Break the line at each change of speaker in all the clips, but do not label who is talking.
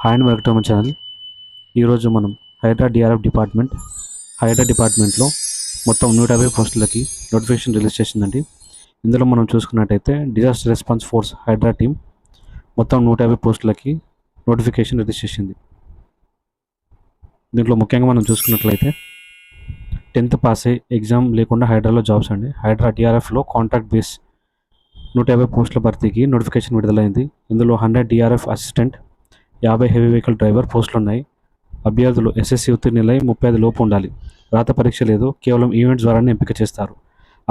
Hi and welcome to my channel. ఈరోజు మనం Hydraa DRF డిపార్ట్మెంట్లో మొత్తం 150 పోస్టులకి నోటిఫికేషన్ రిలీజ్ చేసిందండి. ఇందులో మనం చూసుకున్నట్టయితే disaster response force Hydraa team మొత్తం 150 పోస్టులకి నోటిఫికేషన్ రిలీజ్ చేసింది. దీంట్లో ముఖ్యంగా మనం చూసుకున్నట్లయితే 10th పాస్ అయ్యి ఎగ్జామ్ లేకుండా హైడ్రాలో జాబ్స్ అండి. హైడ్రా డిఆర్ఎఫ్లో కాంట్రాక్ట్ బేస్ 150 పోస్టుల భర్తీకి నోటిఫికేషన్ విడుదలైంది. ఇందులో 100 DRF assistant, 50 heavy vehicle driver పోస్టులు ఉన్నాయి. అభ్యర్థులు ఎస్ఎస్సి ఉత్తీర్ణులై 35 లోపు ఉండాలి. రాత పరీక్ష లేదు, కేవలం ఈవెంట్స్ ద్వారానే ఎంపిక చేస్తారు.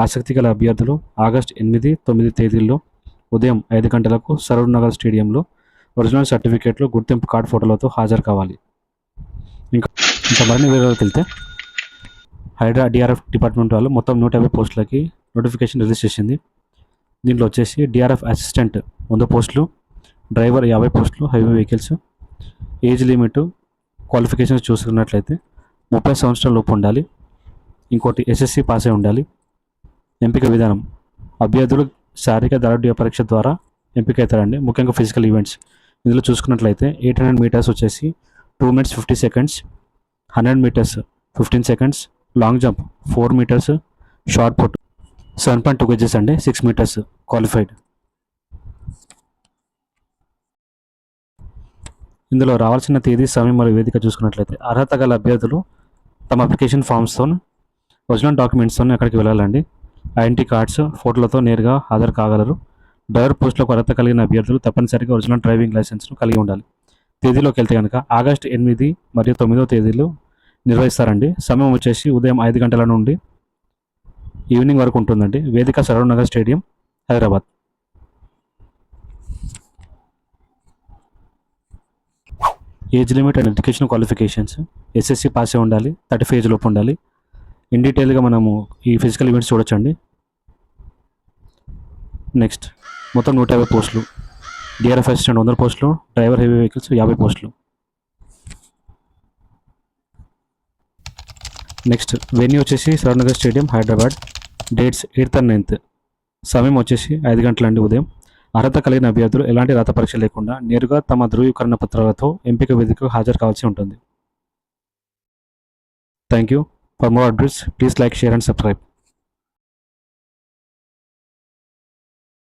ఆసక్తి గల అభ్యర్థులు ఆగస్టు 8, 9 తేదీల్లో ఉదయం 5 గంటలకు సరూర్ నగర్ స్టేడియంలో ఒరిజినల్ సర్టిఫికేట్లు, గుర్తింపు కార్డు ఫోటోలతో హాజరు కావాలి. ఇంకా మరిన్ని వివరాలకు వెళ్తే హైడ్రా డిఆర్ఎఫ్ డిపార్ట్మెంట్ వాళ్ళు మొత్తం 150 పోస్టులకి నోటిఫికేషన్ రిలీజ్ చేసింది. దీంట్లో వచ్చేసి డిఆర్ఎఫ్ అసిస్టెంట్ 100 పోస్టులు, డ్రైవర్ 50 పోస్టులు, heavy vehicles. Age limit, qualifications చూసుకున్నట్లయితే 30 సంవత్సరాల లోపు ఉండాలి. ఇంకోటి ఎస్ఎస్సి పాస్ అయి ఉండాలి. ఎంపిక విధానం అభ్యర్థులు శారీరక దారుఢ్య పరీక్ష ద్వారా ఎంపిక అవుతారండి. ముఖ్యంగా ఫిజికల్ ఈవెంట్స్ ఇందులో చూసుకున్నట్లయితే 800 మీటర్స్ వచ్చేసి 2 minutes 50 seconds, 100 meters 15 seconds, long jump 4 meters, shot put 7.2 kgs అండి, 6 meters క్వాలిఫైడ్. ఇందులో రావాల్సిన తేదీ, సమయం మరియు వేదిక చూసుకున్నట్లయితే అర్హత గల అభ్యర్థులు తమ అప్లికేషన్ ఫామ్స్తో, ఒరిజినల్ డాక్యుమెంట్స్తో అక్కడికి వెళ్ళాలండి. ఐడెంటిటీ కార్డ్స్, ఫోటోలతో నేరుగా హాజరు కాగలరు. డ్రైవర్ పోస్టులకు అర్హత కలిగిన అభ్యర్థులు తప్పనిసరిగా ఒరిజినల్ డ్రైవింగ్ లైసెన్స్ను కలిగి ఉండాలి. తేదీలోకి వెళ్తే కనుక ఆగస్టు 8 మరియు 9 తేదీలు నిర్వహిస్తారండి. సమయం వచ్చేసి ఉదయం 5 గంటల నుండి ఈవినింగ్ వరకు ఉంటుందండి. వేదిక Saroor Nagar stadium, Hyderabad. Age limit and education qualifications SSC pass అయి ఉండాలి, 35 ఏజ్ లోపు ఉండాలి. ఇన్ డీటెయిల్గా మనము ఈ ఫిజికల్ ఈవెంట్స్ చూడొచ్చండి. నెక్స్ట్ మొత్తం 150 పోస్టులు, డిఆర్ఎఫ్ అసిస్టెంట్ 100 పోస్టులు, డ్రైవర్ హెవీ వెహికల్స్ 50 పోస్టులు. నెక్స్ట్ వెన్యూ వచ్చేసి Saroor Nagar stadium, Hyderabad. Dates 8th and 9th. సమయం వచ్చేసి 5 గంటలండి ఉదయం. అర్హత కలిగిన అభ్యర్థులు ఎలాంటి రాత పరీక్ష లేకుండా నేరుగా తమ ధృవీకరణ పత్రాలతో ఎంపిక వేదికకు హాజరు కావాల్సి ఉంటుంది. Thank you. For more updates please like, share and subscribe.